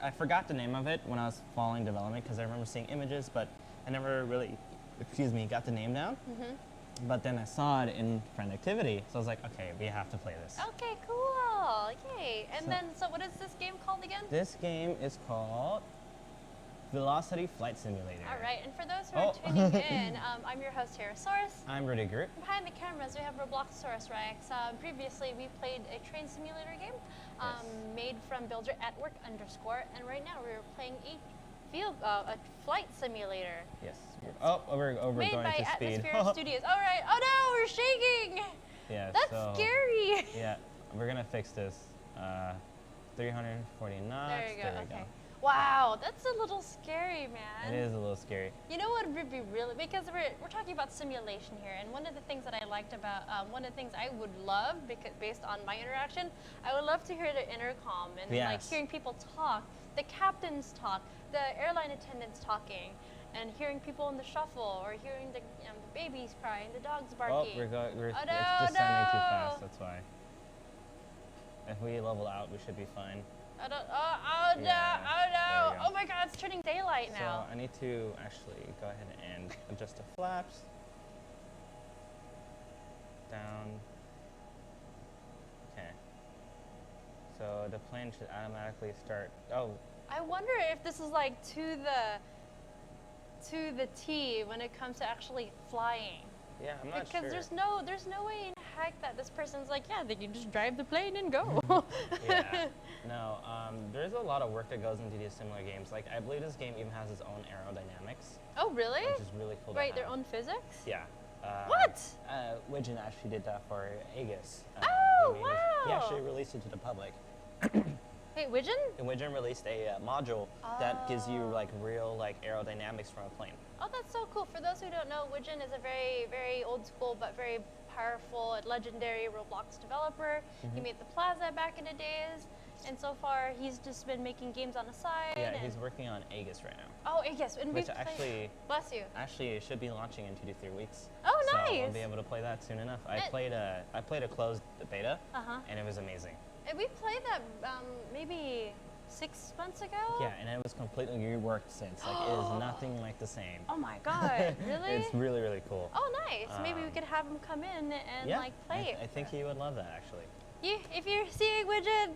I forgot the name of it when I was following development because I remember seeing images, but I never really, got the name down. But then I saw it in friend activity, so I was like, okay, we have to play this. Okay, cool. Yay. And So- then, so what is this game called again? This game is called Velocity Flight Simulator. All right, and for those who are Oh. tuning in, I'm your host, Herasaurus. I'm Rudy Groot. Behind the cameras, we have Robloxaurus Rex. Previously, we played a train simulator game made from builder @ work _ and right now we're playing a flight simulator Yes. We're made going by to speed. Atmosphere Studios. All right. Oh no, we're shaking. Yeah. That's so, scary. Yeah, we're gonna fix this. 340 knots. There you go. Okay. Wow, that's a little scary, man. It is a little scary. You know what would be really, because we're talking about simulation here, and one of the things that I liked about, one of the things I would love, because based on my interaction, I would love to hear the intercom and like Yes. hearing people talk, the captains talk, the airline attendants talking, and hearing people in the shuffle, or hearing the babies cry and the dogs barking. We're Oh, it's no, descending too no. fast. That's why. If we level out, we should be fine. Oh no! Yeah, Oh there we no! go. Oh my God! It's turning daylight now. So I need to actually go ahead and adjust the flaps. Down. Okay. So the plane should automatically start. Oh, I wonder if this is like to the T when it comes to actually flying. yeah, I'm not Because sure. there's no way in heck that this person's like, yeah, they can just drive the plane and go. Yeah. No, there's a lot of work that goes into these similar games. Like, I believe this game even has its own aerodynamics, Oh, really? which is really cool. Right, to their have. own physics? Yeah. What? Widgeon actually did that for Aegis. Oh, He wow. actually released it to the public. Hey, Widgeon? And Widgeon released a module that gives you like real aerodynamics from a plane. Oh, that's so cool. For those who don't know, Widgeon is a very, very old school but very powerful and legendary Roblox developer. He made the Plaza back in the days, and so far he's just been making games on the side. Yeah, and he's working on Aegis right now. oh, yes, and we Which played. Bless you. Actually, it should be launching in 2 to 3 weeks. Oh, So I'll nice. be able to play that soon enough. I It- played a closed beta, Uh-huh. and it was amazing. And we played that maybe 6 months ago. Yeah, and it was completely reworked since. Like, it is nothing like the same. Oh my God! Really? It's really, really cool. Oh, nice. Maybe we could have him come in and Yeah, like play it. I think he would love that actually. If you're seeing Widgeon,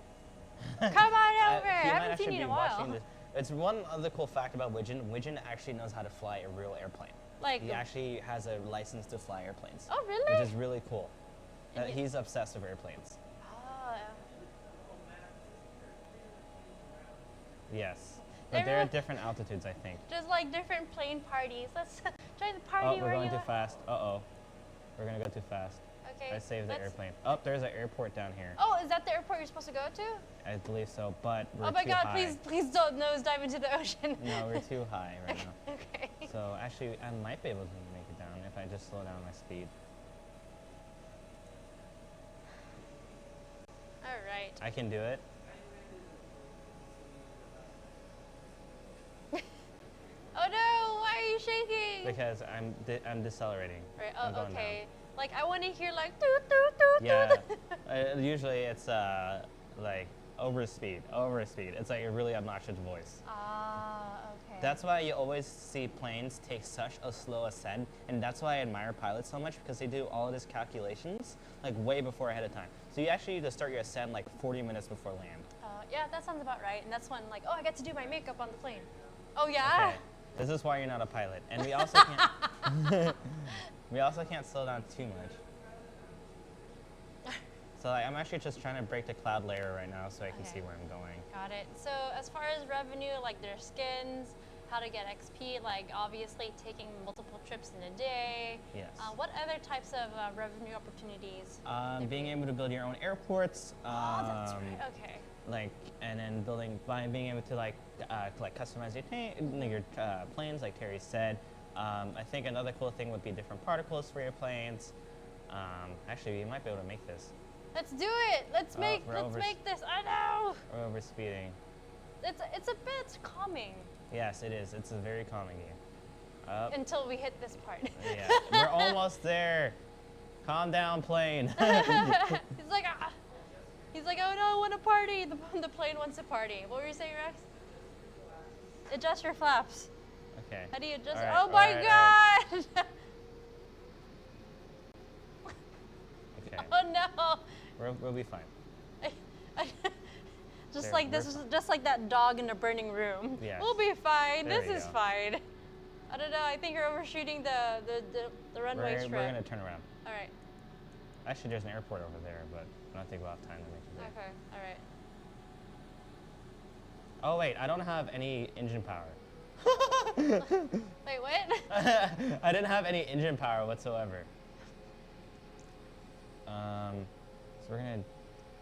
come on over. I He might haven't actually seen you in be a while. watching this. It's one other cool fact about Widgeon. Widgeon actually knows how to fly a real airplane. Like, He actually has a license to fly airplanes. oh really? Which is really cool. And He's obsessed with airplanes. Oh, Yes. But they're They're- at different altitudes, I think. just like different plane parties. Let's join the Oh, party we're where going you. too fast. Uh-oh. We're going to go too fast. Okay. I saved the let's- airplane. Oh, there's an airport down here. Oh, is that the airport you're supposed to go to? I believe so, but we're Oh my too God! high. Please don't nosedive into the ocean. No, we're too high right now. Okay. So actually, I might be able to make it down if I just slow down my speed. All right. I can do it. Because I'm decelerating. Right. I'm Oh, going okay. down. Like I want to hear like toot toot toot Yeah. toot. Usually it's like over speed. It's like a really obnoxious voice. Ah, okay. That's why you always see planes take such a slow ascent, and that's why I admire pilots so much, because they do all of these calculations like way before ahead of time. So you actually need to start your ascent like 40 minutes before land. Yeah, that sounds about right. And that's when like, oh, I get to do my makeup on the plane. Oh yeah. Okay. This is why you're not a pilot, and we also can't. We also can't slow down too much. So like, I'm actually just trying to break the cloud layer right now so I can see where I'm going. Got it. So as far as revenue, like their skins, how to get XP, like obviously taking multiple trips in a day. Yes. What other types of revenue opportunities? Being able to build your own airports. Oh, that's right. Okay. Like, and then being able to like customize your planes, like Terry said. I think another cool thing would be different particles for your planes. Actually, we might be able to make this. Let's do it. Let's make this. I know. We're over speeding. It's a bit calming. Yes, it is. It's a very calming game. Up. Until we hit this part. Yeah, we're almost there. Calm down, plane. He's like, ah. He's like, oh no, I want to party. The plane wants to party. What were you saying, Rex? Adjust your flaps. Okay. How do you adjust? All right, Oh my god! Okay. Oh no! We'll be fine. Just There, like we're this, just like that dog in a burning room. Yes. We'll be fine. There This you is go. fine. I don't know. I think you're overshooting the runway We're strip. gonna turn around. All right. Actually, there's an airport over there, but I don't think we'll have time to make it there. Okay. All right. Oh wait, I don't have any engine power. Wait, what? I didn't have any engine power whatsoever. So we're gonna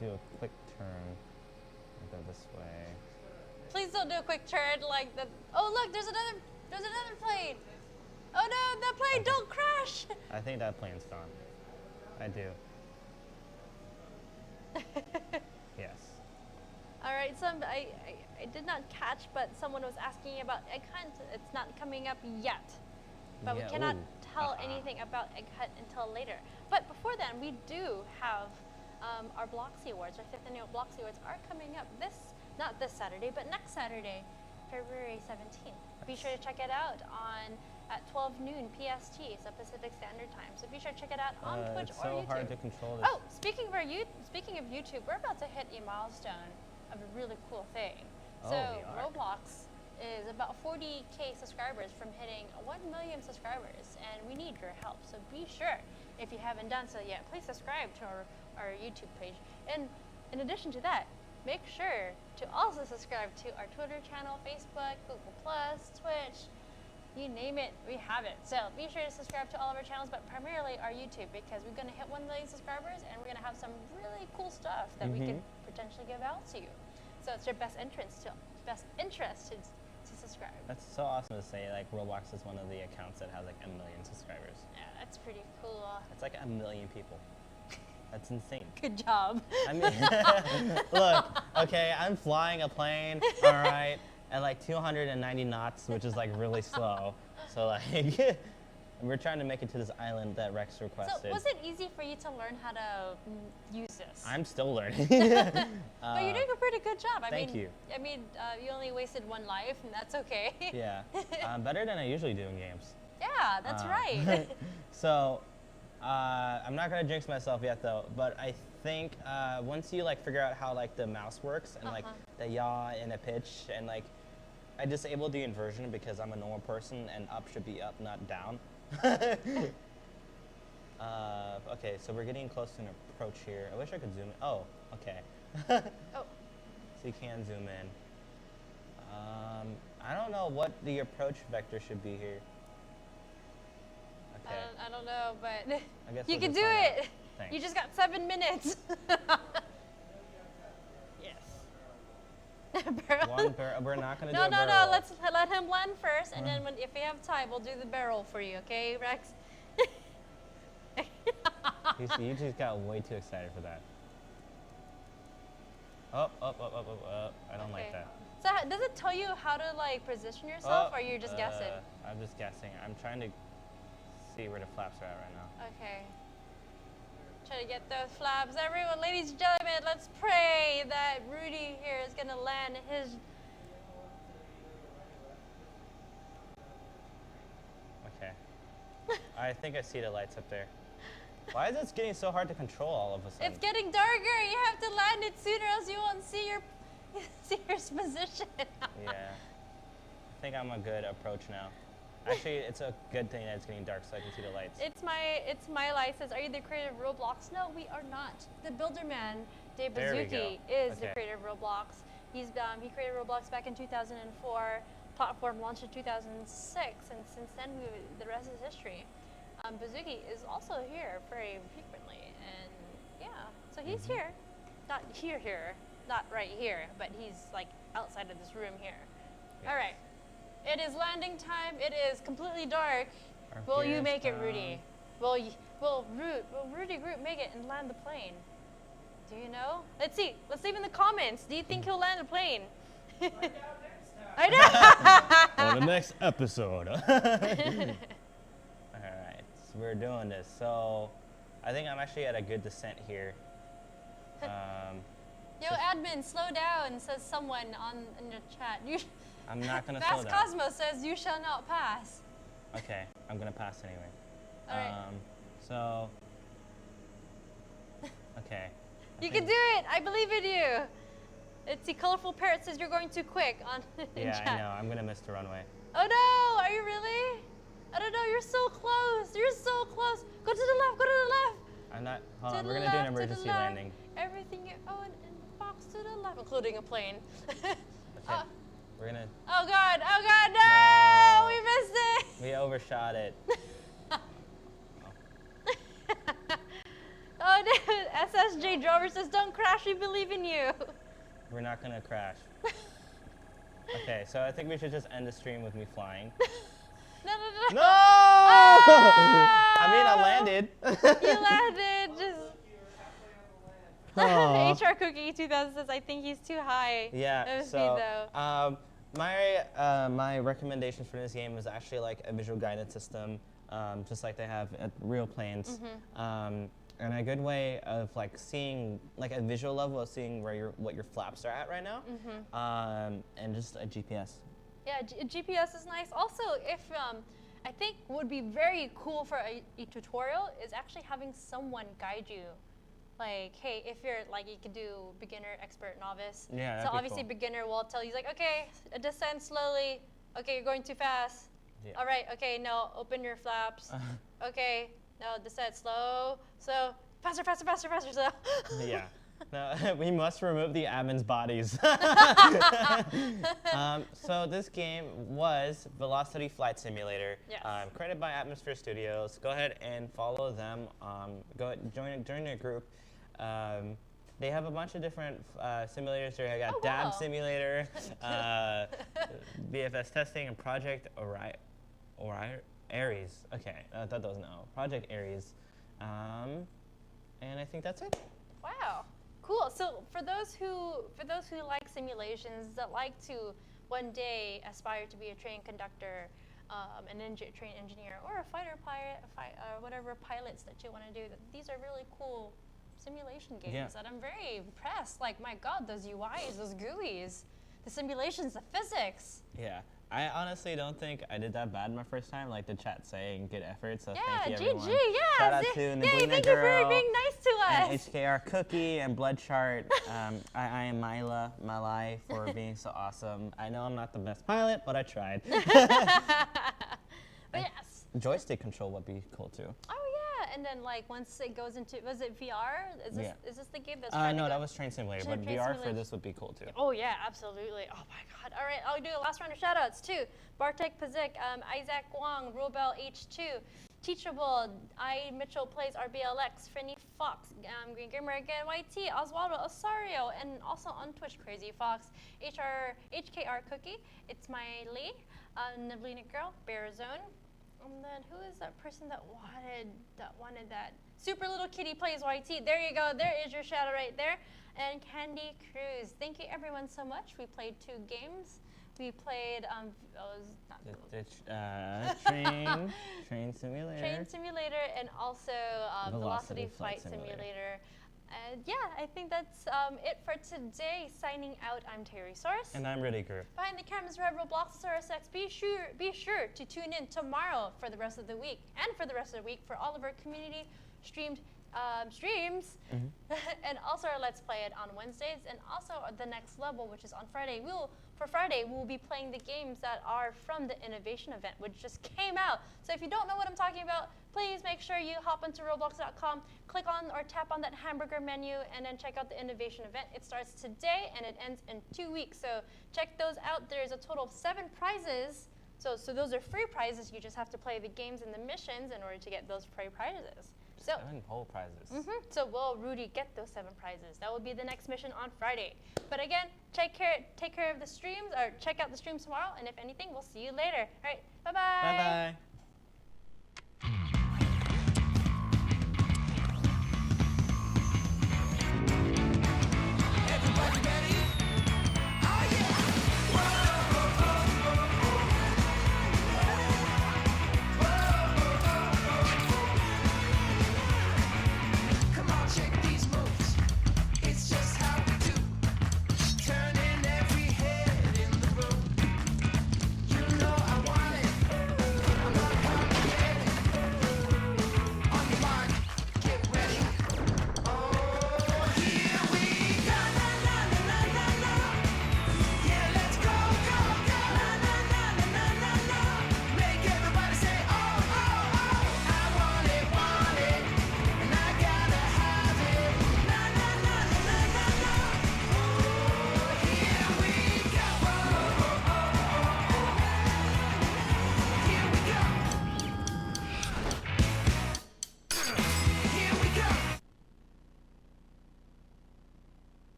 do a quick turn. Go this way. Please don't do a quick turn like the. Oh look, there's another plane. Oh no, that plane! Don't crash. I think that plane's gone. I do. Yes. All right, I did not catch, but someone was asking about Egg Hunt. It's not coming up yet, but Yeah, we cannot ooh. tell anything about Egg Hunt until later. But before then, we do have our Bloxy Awards. Our 5th annual Bloxy Awards are coming up not this Saturday, but next Saturday, February 17th. Be sure to check it out at 12 noon PST, so Pacific Standard Time. So be sure to check it out on Twitch it's or so YouTube. hard to control this. Oh, speaking of YouTube, we're about to hit a milestone of a really cool thing. Oh, So we are. Roblox is about 40K subscribers from hitting 1 million subscribers, and we need your help. So be sure, if you haven't done so yet, please subscribe to our YouTube page. And in addition to that, make sure to also subscribe to our Twitter channel, Facebook, Google+, Twitch, you name it, we have it. So be sure to subscribe to all of our channels, but primarily our YouTube, because we're going to hit 1 million subscribers, and we're going to have some really cool stuff that we could potentially give out to you. So it's your best interest to subscribe. That's so awesome to say. Like Roblox is one of the accounts that has like 1 million subscribers. Yeah, that's pretty cool. It's like 1 million people. That's insane. Good job. I mean, look, okay, I'm flying a plane, all right, at like 290 knots, which is like really slow. So like, we're trying to make it to this island that Rex requested. So was it easy for you to learn how to use this? I'm still learning. But you're doing a pretty good job. Thank you. I mean, you only wasted 1 life, and that's okay. Yeah, better than I usually do in games. Yeah, that's right. So, I'm not gonna jinx myself yet though, but I think once you like figure out how like the mouse works and like the yaw and a pitch and like, I disabled the inversion because I'm a normal person and up should be up, not down. Okay, so we're getting close to an approach here. I wish I could zoom in. Oh, okay. Oh. So you can zoom in. I don't know what the approach vector should be here. Okay. I don't know, but I guess you we'll can just do find out. it. Thanks. You just got 7 minutes. Yes. We're not gonna No, do a no, barrel. no. Let's let him land first, and then if we have time, we'll do the barrel for you. Okay, Rex? You just got way too excited for that. Up. I don't like Okay. that. So does it tell you how to like position yourself, or you're just guessing? I'm just guessing. I'm trying to see where the flaps are at right now. Okay. Try to get those flaps. Everyone, ladies and gentlemen, let's pray that Rudy here is gonna land his. Okay. I think I see the lights up there. Why is this getting so hard to control all of a sudden? It's getting darker. You have to land it sooner, else you won't see your position. Yeah. I think I'm a good approach now. Actually, it's a good thing that it's getting dark so I can see the lights. It's my license. Are you the creator of Roblox? No, we are not. The builder man, Dave There we Bazuki, go. is the Okay. creator of Roblox. He created Roblox back in 2004. Platform launched in 2006, and since then the rest is history. Bazuki is also here very frequently, and yeah, so he's here, not here, not right here, but he's like outside of this room here. Yeah. All right, it is landing time. It is completely dark. Our Will you gears make it, down. Rudy? Will Rudy Group make it and land the plane? Do you know? Let's see. Let's leave in the comments. Do you think he'll land the plane? Find out next time. I know. On the next episode. Alright, so we're doing this. So I think I'm actually at a good descent here. Yo, admin, slow down, says someone in the chat. I'm not gonna slow Fast down. Cosmos says you shall not pass. Okay, I'm gonna pass anyway. All right. So okay. You can do it. I believe in you. It's the colorful parrot says you're going too quick on in Yeah, chat. I know. I'm gonna miss the runway. Oh no, are you really? I don't know, you're so close. You're so close. Go to the left, go to the left. I'm not. Hold To on. the We're gonna do an left, to the emergency left. landing. Everything you own in the box to the left, including a plane. Okay. Oh, We're gonna. oh God, no! No. We missed it! We overshot it. Oh no, SSJ Drover says don't crash, we believe in you. We're not gonna crash. Okay, so I think we should just end the stream with me flying. No. No! Ah! I mean, I landed. You landed, just. Aw. HR Cookie 2000 says, I think he's too high. Yeah. of So, speed, though. my recommendations for this game is actually like a visual guidance system, just like they have at real planes, and a good way of like seeing like a visual level of seeing where what your flaps are at right now, and just a GPS. Yeah, GPS is nice. Also, if I think would be very cool for a tutorial is actually having someone guide you. Like, hey, if you're like, you could do beginner, expert, novice. Yeah, that'd So be obviously cool. beginner will tell you like, okay, descend slowly. Okay, you're going too fast. Yeah. All right, okay, no, open your flaps. Okay, no, descend slow, faster, slow. Yeah. No, we must remove the admin's bodies. So this game was Velocity Flight Simulator, Yes. created by Atmosphere Studios. Go ahead and follow them. Join their group. They have a bunch of different simulators. They got Oh, Dab wow. Simulator, VFS Testing, and Project Aries. Okay, I thought that was an O. Project Aries. And I think that's it. Wow, cool. So for those who like simulations, that like to one day aspire to be a train conductor, train engineer, or a fighter pilot, whatever pilots that you want to do, these are really cool simulation games Yeah. that I'm very impressed. Like, my God, those UIs, those GUIs, the simulations, the physics. Yeah, I honestly don't think I did that bad my first time. Like the chat saying, good effort. So Yeah, thank you, GG, everyone. yeah. Shout out to Yay, Nagina thank you for Girl being nice to and us. HKR Cookie and Bloodchart. I am Malai for being so awesome. I know I'm not the best pilot, but I tried. But yes. Joystick control would be cool too. Oh yeah, and then like once it goes into, was it VR? Is this Yeah. is this the game that's trying to No, go? that was Train Simulator, but Train VR for Simulator. this would be cool too. Oh yeah, absolutely. Oh my God. All right, I'll do a last round of shoutouts too. Bartek Pazik, Isaac Wong, Robel H2, Teachable, I Mitchell Plays RBLX, Finny Fox, Green Gamer again, YT, Oswaldo Osario, and also on Twitch, Crazy Fox, HKR Cookie, It's My Lee, Niblina Girl, Bearzone, And then who is that person that wanted that? Super Little Kitty Plays YT. There you go. There is your shout out right there. And Candy Cruz. Thank you everyone so much. We played 2 games. We played Train Simulator. Train Simulator and also Velocity Flight Simulator. And yeah, I think that's it for today. Signing out, I'm Terry Source. And I'm Rudy Group. Behind the cameras, Red Roblox X. Be sure to tune in tomorrow for the rest of the week and for the rest of the week for all of our community streams. And also our Let's Play It on Wednesdays, and also the next level, which is on Friday. For Friday, we'll be playing the games that are from the Innovation event, which just came out. So if you don't know what I'm talking about, please make sure you hop into Roblox.com, click on or tap on that hamburger menu, and then check out the Innovation event. It starts today and it ends in 2 weeks. So check those out. There's a total of 7 prizes. So those are free prizes. You just have to play the games and the missions in order to get those free prizes. So 7 whole prizes. So will Rudy get those 7 prizes? That will be the next mission on Friday. But again, take care of the streams, or check out the streams tomorrow. And if anything, we'll see you later. All right.